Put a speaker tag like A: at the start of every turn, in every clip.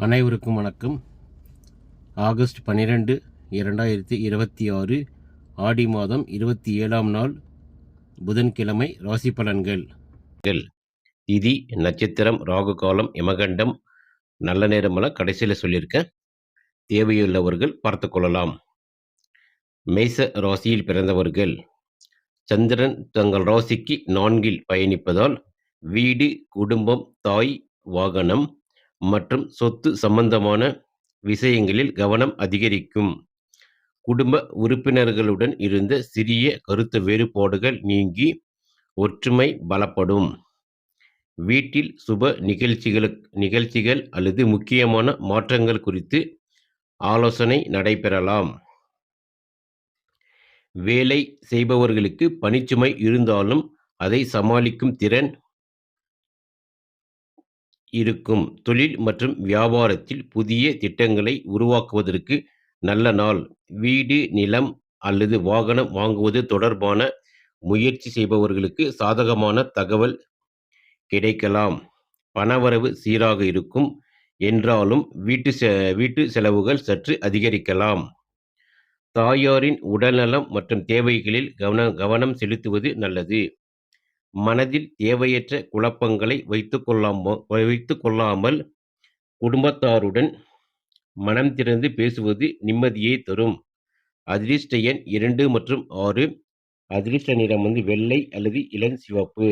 A: அனைவருக்கும் வணக்கம். ஆகஸ்ட் 12, 2026 ஆடி மாதம் 27ஆம் நாள் புதன்கிழமை. ராசி பலன்கள். திதி, நட்சத்திரம், ராகு காலம், யமகண்டம், நல்ல நேரமெல்லாம் கடைசியில் சொல்லியிருக்கேன். தேவையுள்ளவர்கள் பார்த்து கொள்ளலாம். மேச ராசியில் பிறந்தவர்கள். சந்திரன் தங்கள் ராசிக்கு 4ல் பயணிப்பதால் வீடு, குடும்பம், தாய், வாகனம் மற்றும் சொத்து சம்பந்தமான விஷயங்களில் கவனம் அதிகரிக்கும். குடும்ப உறுப்பினர்களுடன் இருந்த சிறிய கருத்து வேறுபாடுகள் நீங்கி ஒற்றுமை பலப்படும். வீட்டில் சுப நிகழ்ச்சிகள் அல்லது முக்கியமான மாற்றங்கள் குறித்து ஆலோசனை நடைபெறலாம். வேலை செய்பவர்களுக்கு பணிச்சுமை இருந்தாலும் அதை சமாளிக்கும் திறன் இருக்கும். தொழில் மற்றும் வியாபாரத்தில் புதிய திட்டங்களை உருவாக்குவதற்கு நல்ல நாள். வீடு, நிலம் அல்லது வாகனம் வாங்குவது தொடர்பான முயற்சி செய்பவர்களுக்கு சாதகமான தகவல் கிடைக்கலாம். பணவரவு சீராக இருக்கும் என்றாலும் வீட்டு செலவுகள் சற்று அதிகரிக்கலாம். தாயாரின் உடல்நலம் மற்றும் தேவைகளில் கவனம் செலுத்துவது நல்லது. மனதில் தேவையற்ற குழப்பங்களை வைத்துக் கொள்ளாமல் குடும்பத்தாருடன் மனம் திறந்து பேசுவது நிம்மதியை தரும். அதிர்ஷ்ட எண் 2 மற்றும் 6. அதிர்ஷ்ட நிறம் வெள்ளை அல்லது இளஞ்சிவப்பு.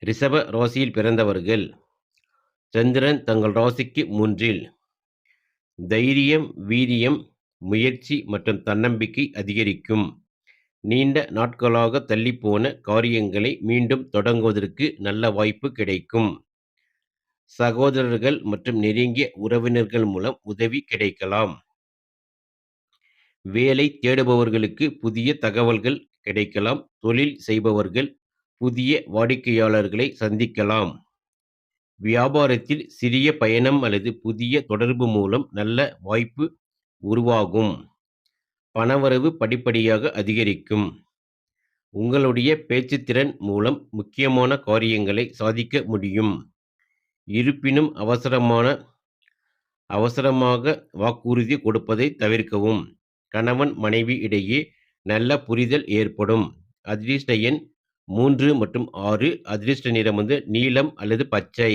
A: ரிஷப ராசியில் பிறந்தவர்கள். சந்திரன் தங்கள் ராசிக்கு 3ல். தைரியம், வீரியம், முயற்சி மற்றும் தன்னம்பிக்கை அதிகரிக்கும். நீண்ட நாட்களாக தள்ளிப்போன காரியங்களை மீண்டும் தொடங்குவதற்கு நல்ல வாய்ப்பு கிடைக்கும். சகோதரர்கள் மற்றும் நெருங்கிய உறவினர்கள் மூலம் உதவி கிடைக்கலாம். வேலை தேடுபவர்களுக்கு புதிய தகவல்கள் கிடைக்கலாம். தொழில் செய்பவர்கள் புதிய வாடிக்கையாளர்களை சந்திக்கலாம். வியாபாரத்தில் சிறிய பயணம் அல்லது புதிய தொடர்பு மூலம் நல்ல வாய்ப்பு உருவாகும். பணவரவு படிப்படியாக அதிகரிக்கும். உங்களுடைய பேச்சுத்திறன் மூலம் முக்கியமான காரியங்களை சாதிக்க முடியும். இருப்பினும் அவசரமாக வாக்குறுதி கொடுப்பதை தவிர்க்கவும். கணவன் மனைவி இடையே நல்ல புரிதல் ஏற்படும். அதிர்ஷ்ட எண் 3 மற்றும் 6. அதிர்ஷ்ட நிறம் நீலம் அல்லது பச்சை.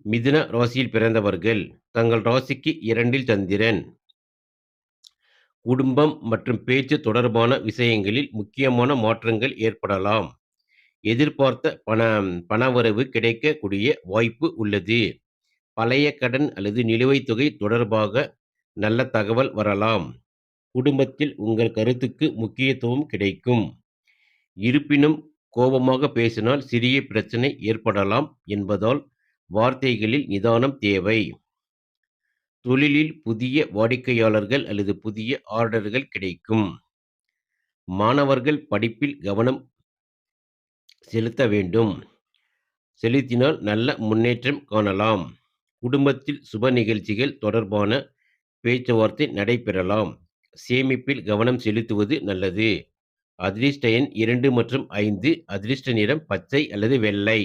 A: மிதுன ராசியில் பிறந்தவர்கள். தங்கள் ராசிக்கு 2ல் சந்திரன். குடும்பம் மற்றும் பேச்சு தொடர்பான விஷயங்களில் முக்கியமான மாற்றங்கள் ஏற்படலாம். எதிர்பார்த்த பணவரவு கிடைக்கக்கூடிய வாய்ப்பு உள்ளது. பழைய கடன் அல்லது நிலுவைத் தொகை தொடர்பாக நல்ல தகவல் வரலாம். குடும்பத்தில் உங்கள் கருத்துக்கு முக்கியத்துவம் கிடைக்கும். இருப்பினும் கோபமாக பேசினால் சிறிய பிரச்சனை ஏற்படலாம் என்பதால் வார்த்தைகளில் நிதானம் தேவை. தொழிலில் புதிய வாடிக்கையாளர்கள் அல்லது புதிய ஆர்டர்கள் கிடைக்கும். மாணவர்கள் படிப்பில் கவனம் செலுத்தினால் நல்ல முன்னேற்றம் காணலாம். குடும்பத்தில் சுப நிகழ்ச்சிகள் தொடர்பான பேச்சுவார்த்தை நடைபெறலாம். சேமிப்பில் கவனம் செலுத்துவது நல்லது. அதிர்ஷ்ட எண் 2 மற்றும் 5. அதிர்ஷ்ட நிறம் பச்சை அல்லது வெள்ளை.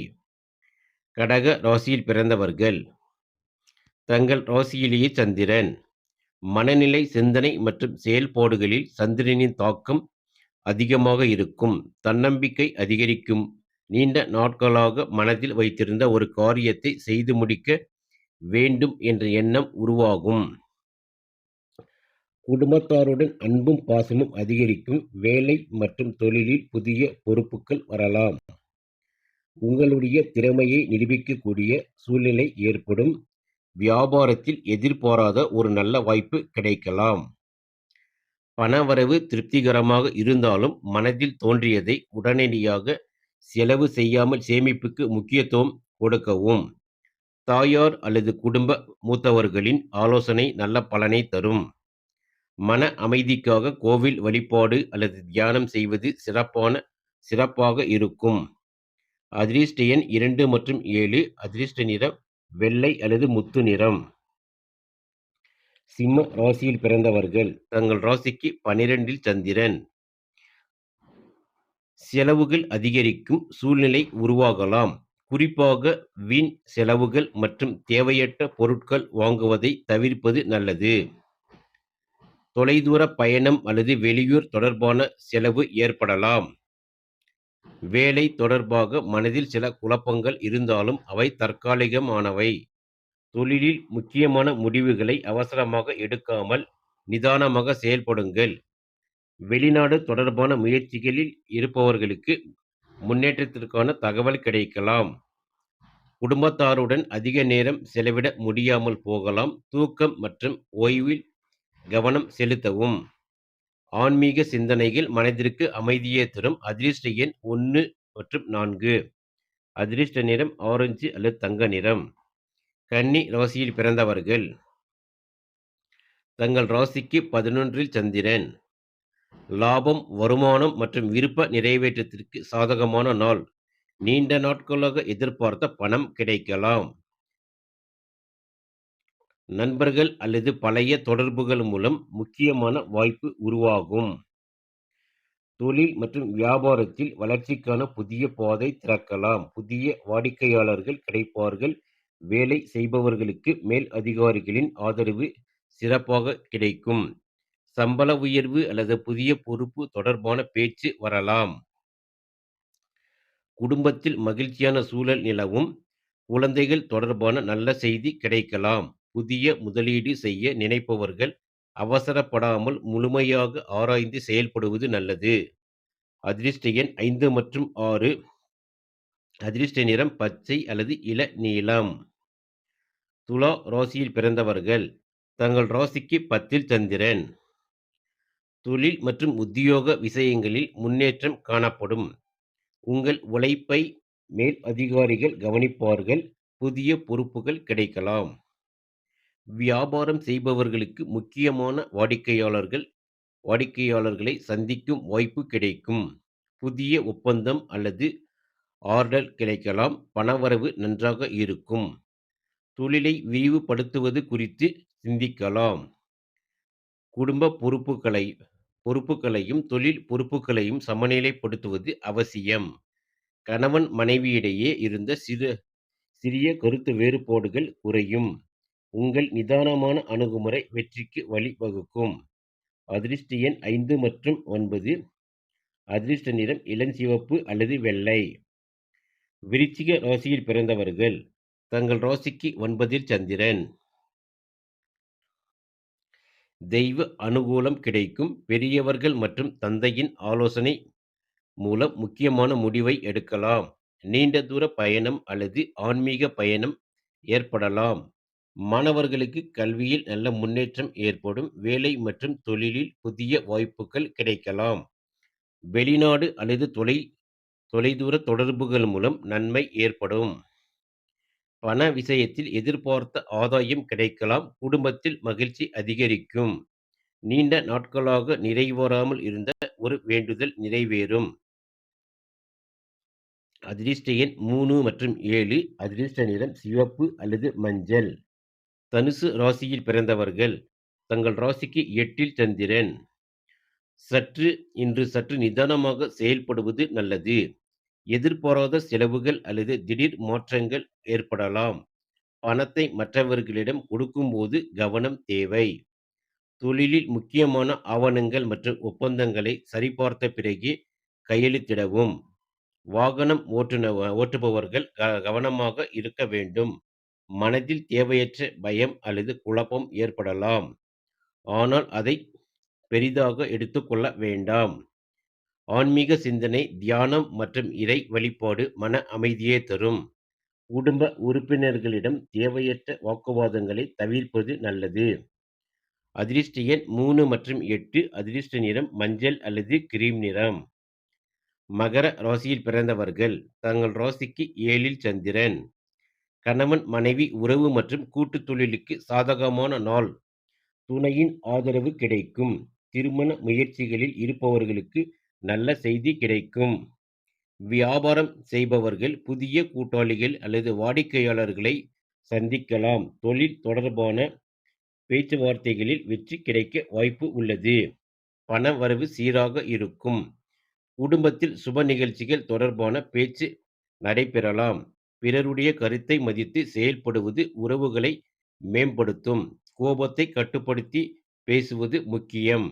A: கடக ராசியில் பிறந்தவர்கள். தங்கள் ராசியிலேயே சந்திரன். மனநிலை, சிந்தனை மற்றும் செயல்பாடுகளில் சந்திரனின் தாக்கம் அதிகமாக இருக்கும். தன்னம்பிக்கை அதிகரிக்கும். நீண்ட நாட்களாக மனதில் வைத்திருந்த ஒரு காரியத்தை செய்து முடிக்க வேண்டும் என்ற எண்ணம் உருவாகும். குடும்பத்தாருடன் அன்பும் பாசமும் அதிகரிக்கும். வேலை மற்றும் தொழிலில் புதிய பொறுப்புகள் வரலாம். உங்களுடைய திறமையை நிரூபிக்கக்கூடிய சூழ்நிலை ஏற்படும். வியாபாரத்தில் எதிர்பாராத ஒரு நல்ல வாய்ப்பு கிடைக்கலாம். பணவரவு திருப்திகரமாக இருந்தாலும் மனதில் தோன்றியதை உடனடியாக செலவு செய்யாமல் சேமிப்புக்கு முக்கியத்துவம் கொடுக்கவும். தாயார் அல்லது குடும்ப மூத்தவர்களின் ஆலோசனை நல்ல பலனை தரும். மன அமைதிக்காக கோவில் வழிபாடு அல்லது தியானம் செய்வது சிறப்பாக இருக்கும். அதிர்ஷ்ட எண் 2 மற்றும் 7. அதிர்ஷ்ட நிறம் வெள்ளை அல்லது முத்து நிறம். சிம்ம ராசியில் பிறந்தவர்கள். தங்கள் ராசிக்கு 12ல் சந்திரன். செலவுகள் அதிகரிக்கும் சூழ்நிலை உருவாகலாம். குறிப்பாக வீண் செலவுகள் மற்றும் தேவையற்ற பொருட்கள் வாங்குவதை தவிர்ப்பது நல்லது. தொலைதூர பயணம் அல்லது வெளியூர் தொடர்பான செலவு ஏற்படலாம். வேலை தொடர்பாக மனதில் சில குழப்பங்கள் இருந்தாலும் அவை தற்காலிகமானவை. தொழிலில் முக்கியமான முடிவுகளை அவசரமாக எடுக்காமல் நிதானமாக செயல்படுங்கள். வெளிநாடு தொடர்பான முயற்சிகளில் இருப்பவர்களுக்கு முன்னேற்றத்திற்கான தகவல் கிடைக்கலாம். குடும்பத்தாருடன் அதிக நேரம் செலவிட முடியாமல் போகலாம். தூக்கம் மற்றும் ஓய்வில் கவனம் செலுத்தவும். ஆன்மீக சிந்தனைகள் மனதிற்கு அமைதியை தரும். அதிர்ஷ்ட எண் 1 மற்றும் 4. அதிர்ஷ்ட நிறம் ஆரஞ்சு அல்லது தங்க நிறம். கன்னி ராசியில் பிறந்தவர்கள். தங்கள் ராசிக்கு 11ல் சந்திரன். லாபம், வருமானம் மற்றும் விருப்ப நிறைவேற்றத்திற்கு சாதகமான நாள். நீண்ட நாட்களாக எதிர்பார்த்த பணம் கிடைக்கலாம். நண்பர்கள் அல்லது பழைய தொடர்புகள் மூலம் முக்கியமான வாய்ப்பு உருவாகும். தொழில் மற்றும் வியாபாரத்தில் வளர்ச்சிக்கான புதிய பாதை திறக்கலாம். புதிய வாடிக்கையாளர்கள் கிடைப்பார்கள். வேலை செய்பவர்களுக்கு மேல் அதிகாரிகளின் ஆதரவு சிறப்பாக கிடைக்கும். சம்பள உயர்வு அல்லது புதிய பொறுப்பு தொடர்பான பேச்சு வரலாம். குடும்பத்தில் மகிழ்ச்சியான சூழல் நிலவும். குழந்தைகள் தொடர்பான நல்ல செய்தி கிடைக்கலாம். புதிய முதலீடு செய்ய நினைப்பவர்கள் அவசரப்படாமல் முழுமையாக ஆராய்ந்து செயல்படுவது நல்லது. அதிர்ஷ்ட எண் 5 மற்றும் 6. அதிர்ஷ்ட நிறம் பச்சை அல்லது இளநீலம். துலா ராசியில் பிறந்தவர்கள். தங்கள் ராசிக்கு 10ல் சந்திரன். தொழில் மற்றும் உத்தியோக விஷயங்களில் முன்னேற்றம் காணப்படும். உங்கள் உழைப்பை மேல் அதிகாரிகள் கவனிப்பார்கள். புதிய பொறுப்புகள் கிடைக்கலாம். வியாபாரம் செய்பவர்களுக்கு முக்கியமான வாடிக்கையாளர்களை சந்திக்கும் வாய்ப்பு கிடைக்கும். புதிய ஒப்பந்தம் அல்லது ஆர்டர் கிடைக்கலாம். பணவரவு நன்றாக இருக்கும். தொழிலை விரிவுபடுத்துவது குறித்து சிந்திக்கலாம். குடும்ப பொறுப்புகளையும் தொழில் பொறுப்புகளையும் சமநிலைப்படுத்துவது அவசியம். கணவன் மனைவியிடையே இருந்த சிறிய கருத்து வேறுபாடுகள் குறையும். உங்கள் நிதானமான அணுகுமுறை வெற்றிக்கு வழிவகுக்கும். அதிர்ஷ்ட எண் 5 மற்றும் 9. அதிர்ஷ்ட நிறம் இளஞ்சிவப்பு அல்லது வெள்ளை. விருச்சிக ராசியில் பிறந்தவர்கள். தங்கள் ராசிக்கு 9ல் சந்திரன். தெய்வ அனுகூலம் கிடைக்கும். பெரியவர்கள் மற்றும் தந்தையின் ஆலோசனை மூலம் முக்கியமான முடிவை எடுக்கலாம். நீண்ட தூர பயணம் அல்லது ஆன்மீக பயணம் ஏற்படலாம். மாணவர்களுக்கு கல்வியில் நல்ல முன்னேற்றம் ஏற்படும். வேலை மற்றும் தொழிலில் புதிய வாய்ப்புகள் கிடைக்கலாம். வெளிநாடு அல்லது தொலைதூர தொடர்புகள் மூலம் நன்மை ஏற்படும். பண விஷயத்தில் எதிர்பார்த்த ஆதாயம் கிடைக்கலாம். குடும்பத்தில் மகிழ்ச்சி அதிகரிக்கும். நீண்ட நாட்களாக நிறைவேறாமல் இருந்த ஒரு வேண்டுதல் நிறைவேறும். அதிர்ஷ்ட எண் 3 மற்றும் 7. அதிர்ஷ்ட நிறம் சிவப்பு அல்லது மஞ்சள். தனுசு ராசியில் பிறந்தவர்கள். தங்கள் ராசிக்கு 8ல் சந்திரன். இன்று சற்று நிதானமாக செயல்படுவது நல்லது. எதிர்பாராத செலவுகள் அல்லது திடீர் மாற்றங்கள் ஏற்படலாம். பணத்தை மற்றவர்களிடம் கொடுக்கும்போது கவனம் தேவை. தொழிலில் முக்கியமான ஆவணங்கள் மற்றும் ஒப்பந்தங்களை சரிபார்த்த பிறகே கையெழுத்திடவும். வாகனம் ஓட்டுபவர்கள் கவனமாக இருக்க வேண்டும். மனதில் தேவையற்ற பயம் அல்லது குழப்பம் ஏற்படலாம். ஆனால் அதை பெரிதாக எடுத்துக்கொள்ள வேண்டாம். ஆன்மீக சிந்தனை, தியானம் மற்றும் இறை வழிபாடு மன அமைதியை தரும். குடும்ப உறுப்பினர்களிடம் தேவையற்ற வாக்குவாதங்களை தவிர்ப்பது நல்லது. அதிர்ஷ்ட எண் 3 மற்றும் 8. அதிர்ஷ்ட நிறம் மஞ்சள் அல்லது கிரீம் நிறம். மகர ராசியில் பிறந்தவர்கள். தங்கள் ராசிக்கு 7ல் சந்திரன். கணவன் மனைவி உறவு மற்றும் கூட்டு தொழிலுக்கு சாதகமான நாள். துணையின் ஆதரவு கிடைக்கும். திருமண முயற்சிகளில் இருப்பவர்களுக்கு நல்ல செய்தி கிடைக்கும். வியாபாரம் செய்பவர்கள் புதிய கூட்டாளிகள் அல்லது வாடிக்கையாளர்களை சந்திக்கலாம். தொழில் தொடர்பான பேச்சுவார்த்தைகளில் வெற்றி கிடைக்க வாய்ப்பு உள்ளது. பண வரவு சீராக இருக்கும். குடும்பத்தில் சுப நிகழ்ச்சிகள் தொடர்பான பேச்சு நடைபெறலாம். பிறருடைய கருத்தை மதித்து செயல்படுவது உறவுகளை மேம்படுத்தும். கோபத்தை கட்டுப்படுத்தி பேசுவது முக்கியம்.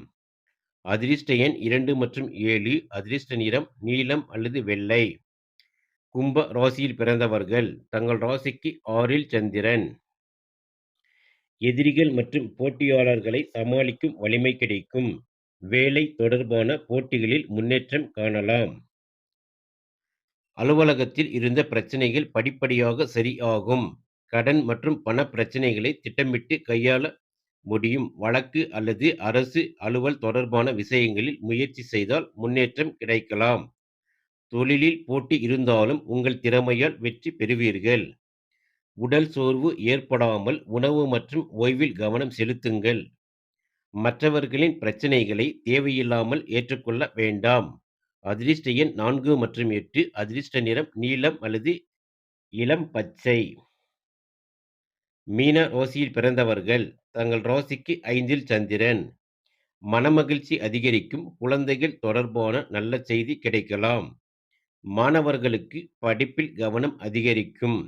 A: அதிர்ஷ்ட எண் 2 மற்றும் 7. அதிர்ஷ்ட நிறம் நீலம் அல்லது வெள்ளை. கும்ப ராசியில் பிறந்தவர்கள். தங்கள் ராசிக்கு 6ல் சந்திரன். எதிரிகள் மற்றும் போட்டியாளர்களை சமாளிக்கும் வலிமை கிடைக்கும். வேலை தொடர்பான போட்டிகளில் முன்னேற்றம் காணலாம். அலுவலகத்தில் இருந்த பிரச்சனைகள் படிப்படியாக சரியாகும். கடன் மற்றும் பண பிரச்சனைகளை திட்டமிட்டு கையாள முடியும். வழக்கு அல்லது அரசு அலுவல் தொடர்பான விஷயங்களில் முயற்சி செய்தால் முன்னேற்றம் கிடைக்கலாம். தொழிலில் போட்டி இருந்தாலும் உங்கள் திறமையால் வெற்றி பெறுவீர்கள். உடல் சோர்வு ஏற்படாமல் உணவு மற்றும் ஓய்வில் கவனம் செலுத்துங்கள். மற்றவர்களின் பிரச்சனைகளை தேவையில்லாமல் ஏற்றுக்கொள்ள வேண்டாம். அதிர்ஷ்ட எண் 4 மற்றும் 8. அதிர்ஷ்ட நிறம் நீலம் அல்லது இளம் பச்சை. மீன ராசியில் பிறந்தவர்கள். தங்கள் ராசிக்கு 5ல் சந்திரன். மனமகிழ்ச்சி அதிகரிக்கும். குழந்தைகள் தொடர்பான நல்ல செய்தி கிடைக்கலாம். மாணவர்களுக்கு படிப்பில் கவனம் அதிகரிக்கும்.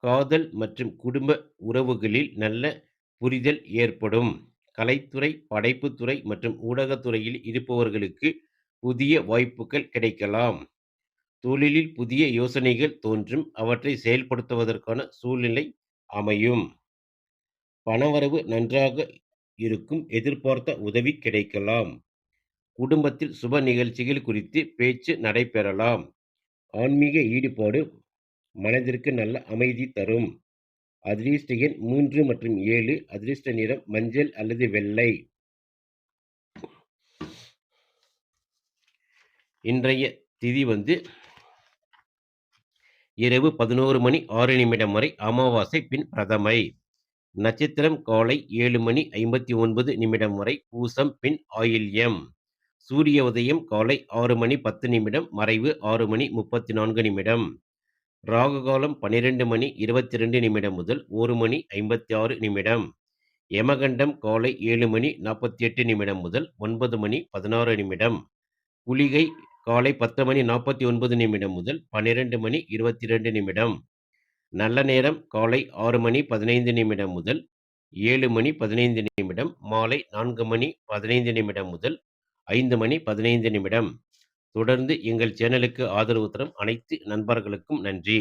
A: காதல் மற்றும் குடும்ப உறவுகளில் நல்ல புரிதல் ஏற்படும். கலைத்துறை, படைப்புத்துறை மற்றும் ஊடகத்துறையில் இருப்பவர்களுக்கு புதிய வாய்ப்புகள் கிடைக்கலாம். தொழிலில் புதிய யோசனைகள் தோன்றும். அவற்றை செயல்படுத்துவதற்கான சூழ்நிலை அமையும். பணவரவு நன்றாக இருக்கும். எதிர்பார்த்த உதவி கிடைக்கலாம். குடும்பத்தில் சுப நிகழ்ச்சிகள் குறித்து பேச்சு நடைபெறலாம். ஆன்மீக ஈடுபாடு மனதிற்கு நல்ல அமைதி தரும். அதிர்ஷ்ட எண் 3 மற்றும் 7. அதிர்ஷ்ட நிறம் மஞ்சள் அல்லது வெள்ளை. இன்றைய திதி இரவு 11 மணி 6 நிமிடம் வரை அமாவாசை, பின் பிரதமை. நட்சத்திரம் காலை 7 மணி 59 நிமிடம் வரை பூசம், பின் ஆயில்யம். சூரிய உதயம் காலை 6 மணி 10 நிமிடம், மறைவு 6 மணி 34 நிமிடம். ராகு காலம் 12 மணி 22 நிமிடம் முதல் 1 மணி 56 நிமிடம். யமகண்டம் காலை 7 மணி 48 நிமிடம் முதல் 9 மணி 16 நிமிடம். குளிகை காலை 10 மணி 49 நிமிடம் முதல் 12 மணி 22 நிமிடம். நல்ல நேரம் காலை 6 மணி 15 நிமிடம் முதல் 7 மணி 15 நிமிடம். மாலை 4 மணி 15 நிமிடம் முதல் 5 மணி 15 நிமிடம். தொடர்ந்து எங்கள் சேனலுக்கு ஆதரவு தரும் அனைத்து நண்பர்களுக்கும் நன்றி.